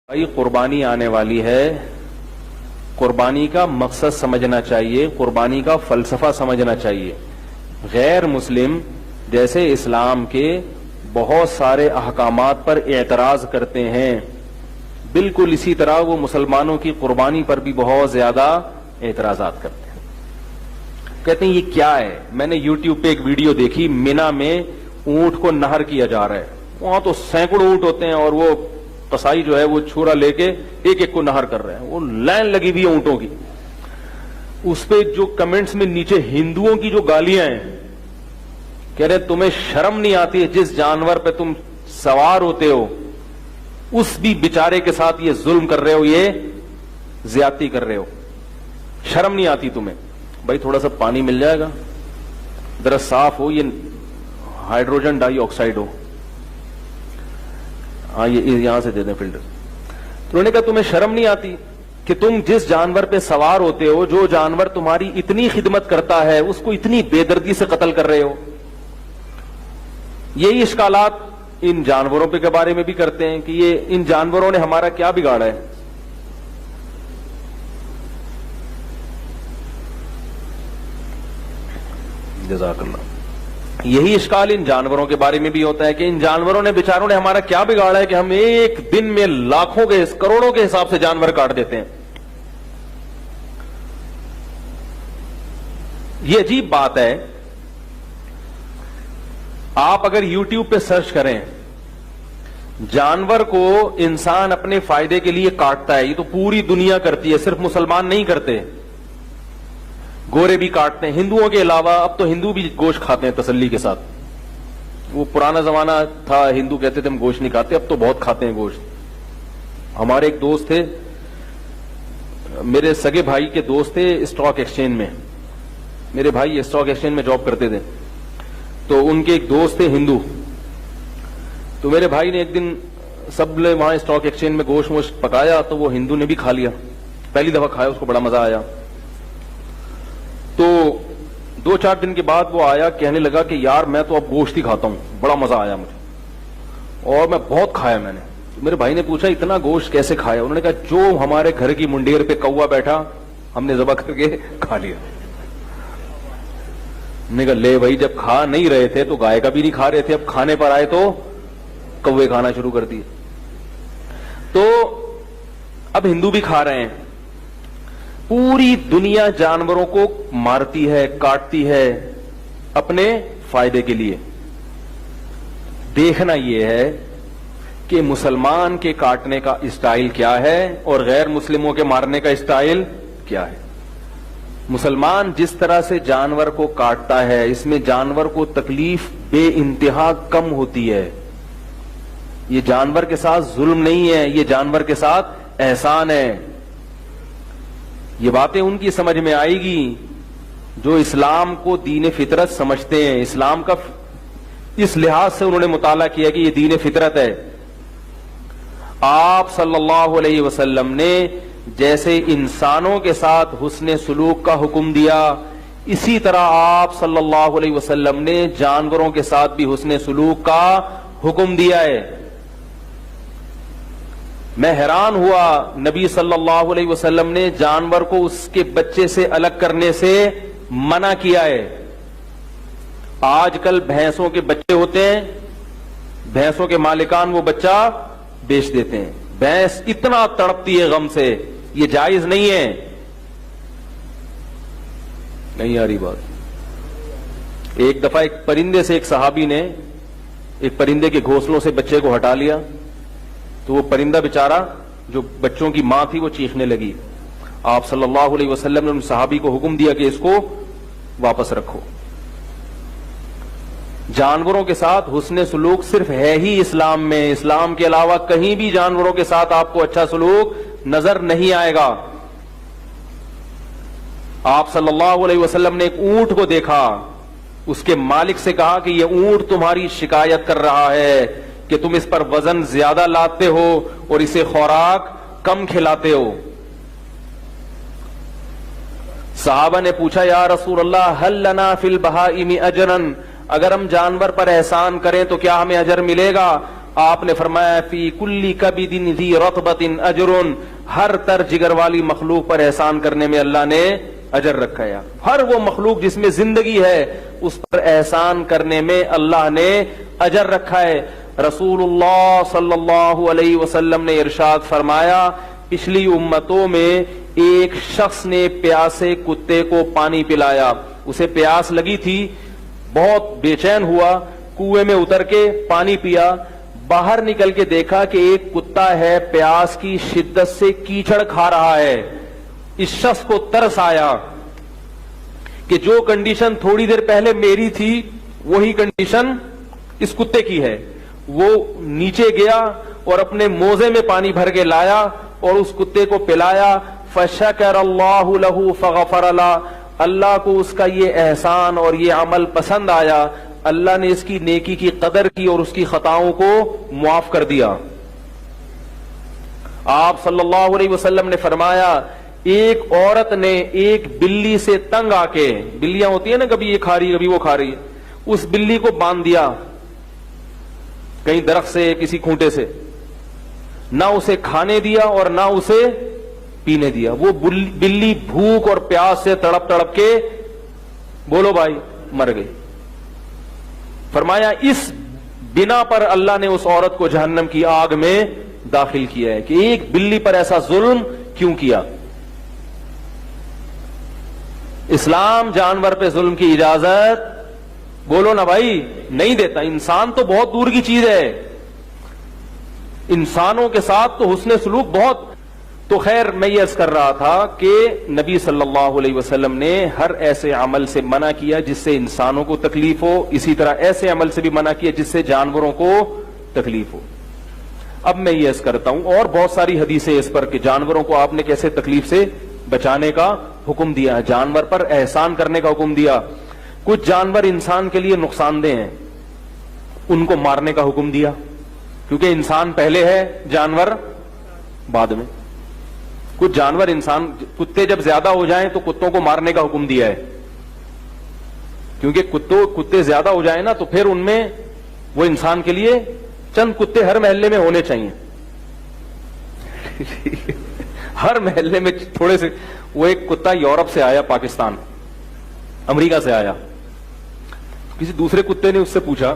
بھائی قربانی آنے والی ہے، قربانی کا مقصد سمجھنا چاہیے، قربانی کا فلسفہ سمجھنا چاہیے۔ غیر مسلم جیسے اسلام کے بہت سارے احکامات پر اعتراض کرتے ہیں، بالکل اسی طرح وہ مسلمانوں کی قربانی پر بھی بہت زیادہ اعتراضات کرتے ہیں۔ کہتے ہیں یہ کیا ہے؟ میں نے یوٹیوب پہ ایک ویڈیو دیکھی، مینا میں اونٹ کو نہر کیا جا رہا ہے، وہاں تو سینکڑوں اونٹ ہوتے ہیں اور وہ قصائی جو ہے وہ چھورا لے کے ایک ایک کو نہر کر رہے ہیں، وہ لائن لگی ہوئی ہے اونٹوں کی۔ اس پہ جو کمنٹس میں نیچے ہندوؤں کی جو گالیاں ہیں، کہہ رہے تمہیں شرم نہیں آتی ہے جس جانور پہ تم سوار ہوتے ہو اس بھی بیچارے کے ساتھ یہ ظلم کر رہے ہو، یہ زیادتی کر رہے ہو، شرم نہیں آتی تمہیں؟ بھائی تھوڑا سا پانی مل جائے گا ذرا صاف ہو، یہ ہائیڈروجن ڈائی آکسائڈ ہو، ہاں یہ یہاں سے دے دیں فلٹر۔ تو انہوں نے کہا تمہیں شرم نہیں آتی کہ تم جس جانور پہ سوار ہوتے ہو، جو جانور تمہاری اتنی خدمت کرتا ہے، اس کو اتنی بے دردی سے قتل کر رہے ہو؟ یہی اشکالات ان جانوروں پہ کے بارے میں بھی کرتے ہیں کہ یہ ان جانوروں نے ہمارا کیا بگاڑا ہے۔ جزاک اللہ۔ یہی اشکال ان جانوروں کے بارے میں بھی ہوتا ہے کہ ان جانوروں نے بیچاروں نے ہمارا کیا بگاڑا ہے کہ ہم ایک دن میں لاکھوں کے کروڑوں کے حساب سے جانور کاٹ دیتے ہیں۔ یہ عجیب بات ہے، آپ اگر یوٹیوب پہ سرچ کریں جانور کو انسان اپنے فائدے کے لیے کاٹتا ہے، یہ تو پوری دنیا کرتی ہے، صرف مسلمان نہیں کرتے، گورے بھی کاٹتے ہیں ہندوؤں کے علاوہ۔ اب تو ہندو بھی گوشت کھاتے ہیں تسلی کے ساتھ، وہ پرانا زمانہ تھا ہندو کہتے تھے ہم گوشت نہیں کھاتے، اب تو بہت کھاتے ہیں گوشت۔ ہمارے ایک دوست تھے، میرے سگے بھائی کے دوست تھے اسٹاک ایکسچینج میں، میرے بھائی اسٹاک ایکسچینج میں جاب کرتے تھے، تو ان کے ایک دوست تھے ہندو، تو میرے بھائی نے ایک دن سب نے وہاں اسٹاک ایکسچینج میں گوشت ووشت پکایا تو وہ ہندو نے بھی کھا لیا، پہلی دفعہ کھایا، اس کو بڑا مزہ آیا۔ تو 2-4 دن کے بعد وہ آیا، کہنے لگا کہ یار میں تو اب گوشت ہی کھاتا ہوں، بڑا مزہ آیا مجھے اور میں بہت کھایا میں نے۔ میرے بھائی نے پوچھا اتنا گوشت کیسے کھایا؟ انہوں نے کہا جو ہمارے گھر کی منڈیر پہ کوا بیٹھا ہم نے ذبح کر کے کھا لیا۔ میں نے کہا لے بھائی، جب کھا نہیں رہے تھے تو گائے کا بھی نہیں کھا رہے تھے، اب کھانے پر آئے تو کوے کھانا شروع کر دیے۔ تو اب ہندو بھی کھا رہے ہیں، پوری دنیا جانوروں کو مارتی ہے، کاٹتی ہے اپنے فائدے کے لیے۔ دیکھنا یہ ہے کہ مسلمان کے کاٹنے کا اسٹائل کیا ہے اور غیر مسلموں کے مارنے کا اسٹائل کیا ہے۔ مسلمان جس طرح سے جانور کو کاٹتا ہے، اس میں جانور کو تکلیف بے انتہا کم ہوتی ہے۔ یہ جانور کے ساتھ ظلم نہیں ہے، یہ جانور کے ساتھ احسان ہے۔ یہ باتیں ان کی سمجھ میں آئے گی جو اسلام کو دین فطرت سمجھتے ہیں، اسلام کا اس لحاظ سے انہوں نے مطالعہ کیا کہ یہ دین فطرت ہے۔ آپ صلی اللہ علیہ وسلم نے جیسے انسانوں کے ساتھ حسن سلوک کا حکم دیا، اسی طرح آپ صلی اللہ علیہ وسلم نے جانوروں کے ساتھ بھی حسن سلوک کا حکم دیا ہے۔ میں حیران ہوا، نبی صلی اللہ علیہ وسلم نے جانور کو اس کے بچے سے الگ کرنے سے منع کیا ہے۔ آج کل بھینسوں کے بچے ہوتے ہیں، بھینسوں کے مالکان وہ بچہ بیچ دیتے ہیں، بھینس اتنا تڑپتی ہے غم سے، یہ جائز نہیں ہے۔ نہیں آ رہی بات؟ ایک دفعہ ایک پرندے سے ایک صحابی نے ایک پرندے کے گھونسلوں سے بچے کو ہٹا لیا، تو وہ پرندہ بیچارہ جو بچوں کی ماں تھی وہ چیخنے لگی۔ آپ صلی اللہ علیہ وسلم نے ان صحابی کو حکم دیا کہ اس کو واپس رکھو۔ جانوروں کے ساتھ حسن سلوک صرف ہے ہی اسلام میں، اسلام کے علاوہ کہیں بھی جانوروں کے ساتھ آپ کو اچھا سلوک نظر نہیں آئے گا۔ آپ صلی اللہ علیہ وسلم نے ایک اونٹ کو دیکھا، اس کے مالک سے کہا کہ یہ اونٹ تمہاری شکایت کر رہا ہے کہ تم اس پر وزن زیادہ لاتے ہو اور اسے خوراک کم کھلاتے ہو۔ صحابہ نے پوچھا یا رسول اللہ هل لنا فی البہائم اجرا، اگر ہم جانور پر احسان کریں تو کیا ہمیں اجر ملے گا؟ آپ نے فرمایا فی کلی کبد ذی رطبۃ اجر، ہر تر جگر والی مخلوق پر احسان کرنے میں اللہ نے اجر رکھا ہے. ہر وہ مخلوق جس میں زندگی ہے اس پر احسان کرنے میں اللہ نے اجر رکھا ہے. رسول اللہ صلی اللہ علیہ وسلم نے ارشاد فرمایا پچھلی امتوں میں ایک شخص نے پیاسے کتے کو پانی پلایا، اسے پیاس لگی تھی، بہت بے چین ہوا، کنویں میں اتر کے پانی پیا، باہر نکل کے دیکھا کہ ایک کتا ہے پیاس کی شدت سے کیچڑ کھا رہا ہے. اس شخص کو ترس آیا کہ جو کنڈیشن تھوڑی دیر پہلے میری تھی وہی کنڈیشن اس کتے کی ہے. وہ نیچے گیا اور اپنے موزے میں پانی بھر کے لایا اور اس کتے کو پلایا. فشکر اللہ لہ فغفر له، اللہ کو اس کا یہ احسان اور یہ عمل پسند آیا، اللہ نے اس کی نیکی کی قدر کی اور اس کی خطاؤں کو معاف کر دیا. آپ صلی اللہ علیہ وسلم نے فرمایا ایک عورت نے ایک بلی سے تنگ آ کے، بلیاں ہوتی ہیں نا کبھی یہ کھا رہی کبھی وہ کھا رہی ہے، اس بلی کو باندھ دیا کہیں درخت سے کسی کھونٹے سے، نہ اسے کھانے دیا اور نہ اسے پینے دیا. وہ بلی بھوک اور پیاس سے تڑپ تڑپ کے بولو بھائی مر گئی. فرمایا اس بنا پر اللہ نے اس عورت کو جہنم کی آگ میں داخل کیا ہے کہ ایک بلی پر ایسا ظلم کیوں کیا. اسلام جانور پہ ظلم کی اجازت بولو نا بھائی نہیں دیتا. انسان تو بہت دور کی چیز ہے، انسانوں کے ساتھ تو حسن سلوک بہت. تو خیر میں یہ عرض کر رہا تھا کہ نبی صلی اللہ علیہ وسلم نے ہر ایسے عمل سے منع کیا جس سے انسانوں کو تکلیف ہو، اسی طرح ایسے عمل سے بھی منع کیا جس سے جانوروں کو تکلیف ہو. اب میں یہ عرض کرتا ہوں اور بہت ساری حدیثیں اس پر کہ جانوروں کو آپ نے کیسے تکلیف سے بچانے کا حکم دیا، جانور پر احسان کرنے کا حکم دیا. کچھ جانور انسان کے لیے نقصان دہ ہیں، ان کو مارنے کا حکم دیا کیونکہ انسان پہلے ہے جانور بعد میں. کچھ جانور انسان، کتے جب زیادہ ہو جائیں تو کتوں کو مارنے کا حکم دیا ہے کیونکہ کتے زیادہ ہو جائیں نا تو پھر ان میں وہ انسان کے لیے چند کتے ہر محلے میں ہونے چاہیے ہر محلے میں تھوڑے سے. وہ ایک کتا یورپ سے آیا، پاکستان امریکہ سے آیا، کسی دوسرے کتے نے اس سے پوچھا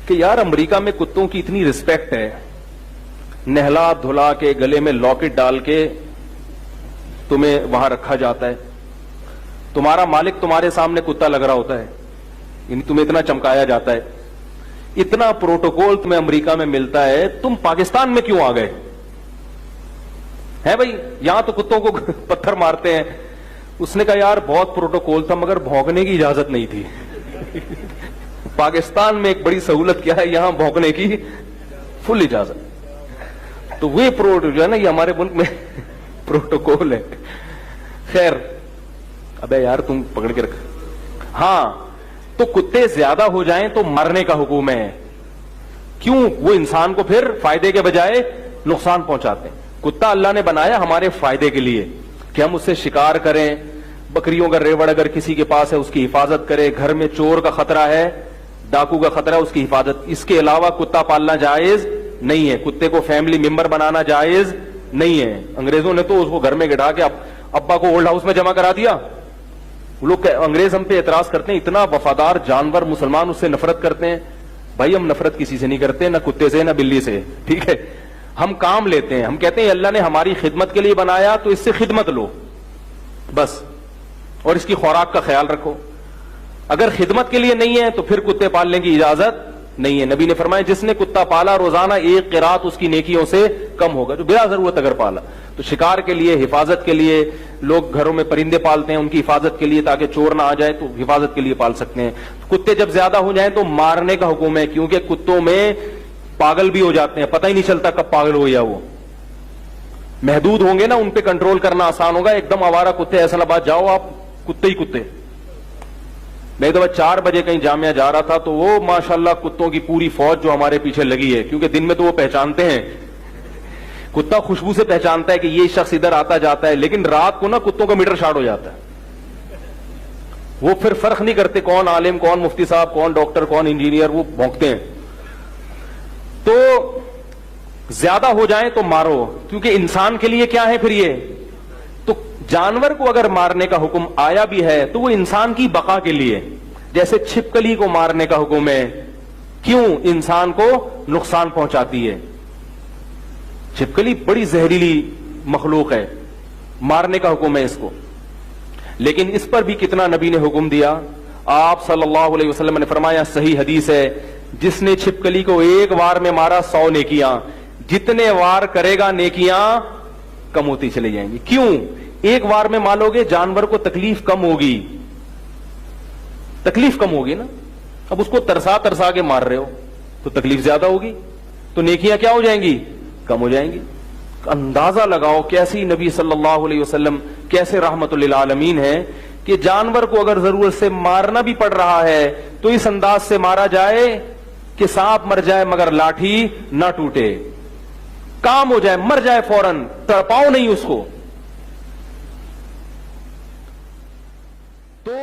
کہ یار امریکہ میں کتوں کی اتنی رسپیکٹ ہے، نہلا دھلا کے گلے میں لاکٹ ڈال کے تمہیں وہاں رکھا جاتا ہے، تمہارا مالک تمہارے سامنے کتا لگ رہا ہوتا ہے، یعنی تمہیں اتنا چمکایا جاتا ہے، اتنا پروٹوکول تمہیں امریکہ میں ملتا ہے، تم پاکستان میں کیوں آ گئے ہے بھائی؟ یہاں تو کتوں کو پتھر مارتے ہیں. اس نے کہا یار بہت پروٹوکول تھا مگر بھونکنے کی اجازت نہیں تھی. پاکستان میں ایک بڑی سہولت کیا ہے، یہاں بھونکنے کی فل اجازت. تو وہ جو ہے نا یہ ہمارے ملک میں پروٹوکول ہے. خیر ابے یار تم پکڑ کے رکھ. ہاں تو کتے زیادہ ہو جائیں تو مرنے کا حکم ہے. کیوں؟ وہ انسان کو پھر فائدے کے بجائے نقصان پہنچاتے ہیں. کتا اللہ نے بنایا ہمارے فائدے کے لیے کہ ہم اس سے شکار کریں، بکریوں کا ریوڑ اگر کسی کے پاس ہے اس کی حفاظت کرے، گھر میں چور کا خطرہ ہے، ڈاکو کا خطرہ ہے، اس کی حفاظت. اس کے علاوہ کتا پالنا جائز نہیں ہے، کتے کو فیملی ممبر بنانا جائز نہیں ہے. انگریزوں نے تو اس کو گھر میں گٹا کے ابا کو اولڈ ہاؤس میں جمع کرا دیا. وہ لوگ انگریز ہم پہ اعتراض کرتے ہیں اتنا وفادار جانور مسلمان اس سے نفرت کرتے ہیں. بھائی ہم نفرت کسی سے نہیں کرتے، نہ کتے سے نہ بلی سے، ٹھیک ہے. ہم کام لیتے ہیں، ہم کہتے ہیں اللہ نے ہماری خدمت کے لیے بنایا تو اس سے خدمت لو بس، اور اس کی خوراک کا خیال رکھو. اگر خدمت کے لیے نہیں ہے تو پھر کتے پالنے کی اجازت نہیں ہے. نبی نے فرمایا جس نے کتا پالا روزانہ ایک قرات اس کی نیکیوں سے کم ہوگا، جو بلا ضرورت اگر پالا. تو شکار کے لیے، حفاظت کے لیے، لوگ گھروں میں پرندے پالتے ہیں ان کی حفاظت کے لیے تاکہ چور نہ آ جائے، تو حفاظت کے لیے پال سکتے ہیں. کتے جب زیادہ ہو جائیں تو مارنے کا حکم ہے کیونکہ کتوں میں پاگل بھی ہو جاتے ہیں، پتہ ہی نہیں چلتا کب پاگل ہو یا وہ. محدود ہوں گے نا ان پہ کنٹرول کرنا آسان ہوگا. ایک دم آوارہ کتے ایسا لبا جاؤ آپ کتے ہی کتے. میں تو 4 بجے کہیں جامعہ جا رہا تھا تو وہ ماشاءاللہ کتوں کی پوری فوج جو ہمارے پیچھے لگی ہے، کیونکہ دن میں تو وہ پہچانتے ہیں، کتا خوشبو سے پہچانتا ہے کہ یہ شخص ادھر آتا جاتا ہے، لیکن رات کو نا کتوں کا میٹر شارٹ ہو جاتا ہے. وہ پھر فرق نہیں کرتے کون عالم، کون مفتی صاحب، کون ڈاکٹر، کون انجینئر، وہ بھونکتے ہیں. تو زیادہ ہو جائیں تو مارو، کیونکہ انسان کے لیے کیا ہے پھر یہ؟ تو جانور کو اگر مارنے کا حکم آیا بھی ہے تو وہ انسان کی بقا کے لیے، جیسے چھپکلی کو مارنے کا حکم ہے، کیوں؟ انسان کو نقصان پہنچاتی ہے، چھپکلی بڑی زہریلی مخلوق ہے، مارنے کا حکم ہے اس کو، لیکن اس پر بھی کتنا نبی نے حکم دیا۔ آپ صلی اللہ علیہ وسلم نے فرمایا، صحیح حدیث ہے، جس نے چھپکلی کو ایک وار میں مارا 100 نیکیاں، جتنے وار کرے گا نیکیاں کم ہوتی چلی جائیں گی۔ کیوں؟ ایک وار میں مارو گے جانور کو تکلیف کم ہوگی، تکلیف کم ہوگی نا، اب اس کو ترسا ترسا کے مار رہے ہو تو تکلیف زیادہ ہوگی، تو نیکیاں کیا ہو جائیں گی؟ کم ہو جائیں گی۔ اندازہ لگاؤ کیسی نبی صلی اللہ علیہ وسلم کیسے رحمت للعالمین ہے کہ جانور کو اگر ضرورت سے مارنا بھی پڑ رہا ہے تو اس انداز سے مارا جائے کہ سانپ مر جائے مگر لاٹھی نہ ٹوٹے، کام ہو جائے، مر جائے فوراً، تڑپاؤ نہیں اس کو۔ تو